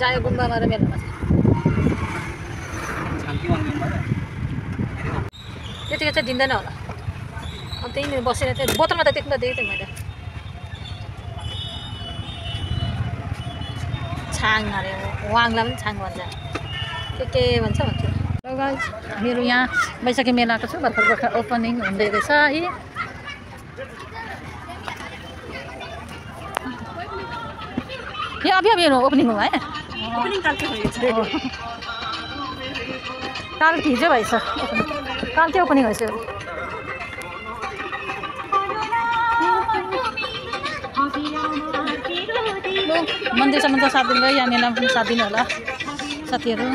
जायो गुम्बामा र मेलामा त्यतिकै चाहिँ दिँदैन होला अब त्यहीँनिर बसेर चाहिँ बोतलमा त देख्दा देखेँ मैले छाङ अरे वाङलाई पनि छाङ भन्छ के भन्छ भन्छु ल गाइस मेरो यहाँ बैशाखी मेलाको छु भर्खर ओपनिङ हुँदै रहेछ है यो अभी ओपनिङ हुआ है ओपनिङ कालकै भएछ काल हिजो भएछ काल के ओपनिङ भएछ मन्दिरसम्म त 7 दिन भयो यहाँ मेलामा पनि 7 दिन होला साथीहरू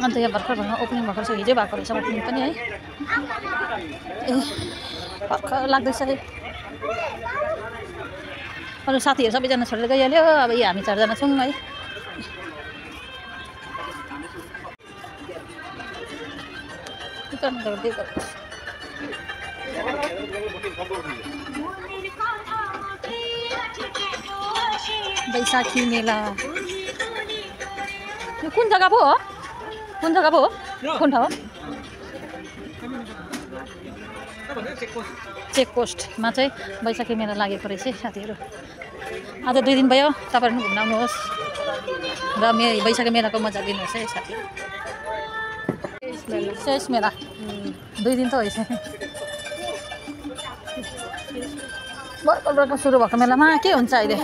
अन्त यहाँ भर्खर ओपनिङ भर्खर छ हिजो भएको रहेछ ओपनिङ पनि है ए भर्खर लाग्दैछ है अरू साथीहरू सबैजना छोडेर गइहाल्यो अब यहाँ हामी 4 जना छौँ है बैशाखी मेला यो कुन जग्गा पो हो कुन ठाउँ चेकपोस्टमा चाहिँ बैशाखी मेला लागेको रहेछ साथीहरू आज 2 दिन भयो तपाईँहरू पनि घुम्न आउनुहोस् र बैशाखी मेलाको मजा लिनुहोस् है साथीहरू शेष मेला 2 दिन त भएछ भर्खर सुरु भएको मेलामा के हुन्छ अहिले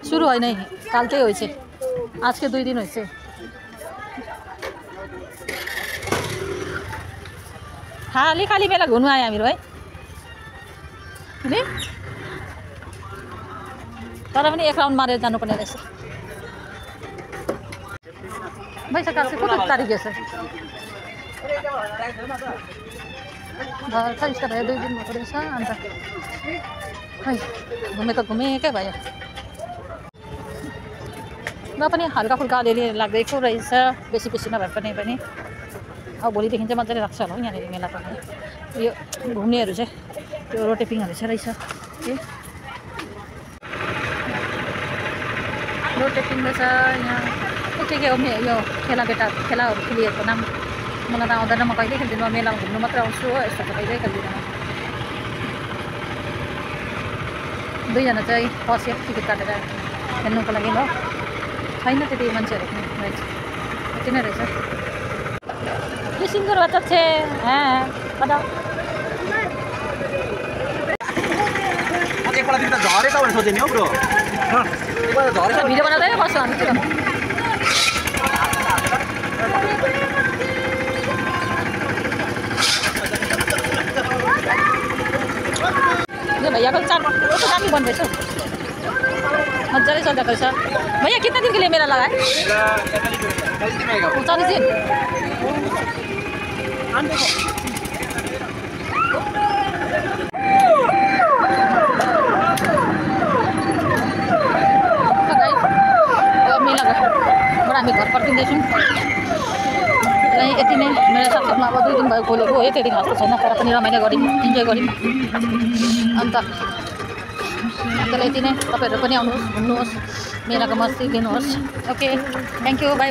सुरु होइन कालकै होइछ आजकै 2 दिन होइछ खाली मेला घुम्नु आयो हामीहरू है तर पनि 1 राउन्ड मारेर जानुपर्ने रहेछ बैशाख चाहिँ कति तारिक छ भर्खर स्टार्ट भयो 2 दिन भएको रहेछ अन्त खै घुमेकै भयो र पनि हल्का फुल्का अलिअलि लाग्दैको रहेछ बेसी नभए पनि अब भोलिदेखि चाहिँ मजाले लाग्छ होला यहाँनिर मेला पनि यो घुम्नेहरू चाहिँ त्यो रोटेपिङहरू चाहिँ रहेछ रोटेपिङ रहेछ यहाँ के हो यो खेलाहरू खेलिएको नाम मलाई त आउँदैन म कहिल्यै खेल्दिनँ मेलामा घुम्नु मात्र आउँछु हो यस्तो त कहिल्यै खेल्दिनँ 2 जना चाहिँ पस्यो टिकट काटेर खेल्नुको लागि हो छैन त्यति मान्छेहरू पनि रहेछ यति नै रहेछ ये सिंगर बच्चा छे बताओ एक बार दिन त झरे त भनेर सोचे नि हो ब्रो एक बार झरे त भिडियो बनाउँदै बस्छु हामी यो भैया को 4 दामी बन रहेछ मजाले सजाएको रहेछ भैया कितना दिन के लिए मेला लगा है 40 दिन हामी घर फर्किँदैछौँ यति नै मेरो साथीमा अब 2 दिन भयो खोलेको हो त्यति खास छैन तर पनि रमाइलो गऱ्यौँ इन्जोय गऱ्यौँ अन्त त्यसलाई यति नै तपाईँहरू पनि आउनुहोस् घुम्नुहोस् मेलाको मस्ती लिनुहोस् ओके थ्याङ्क यू बाई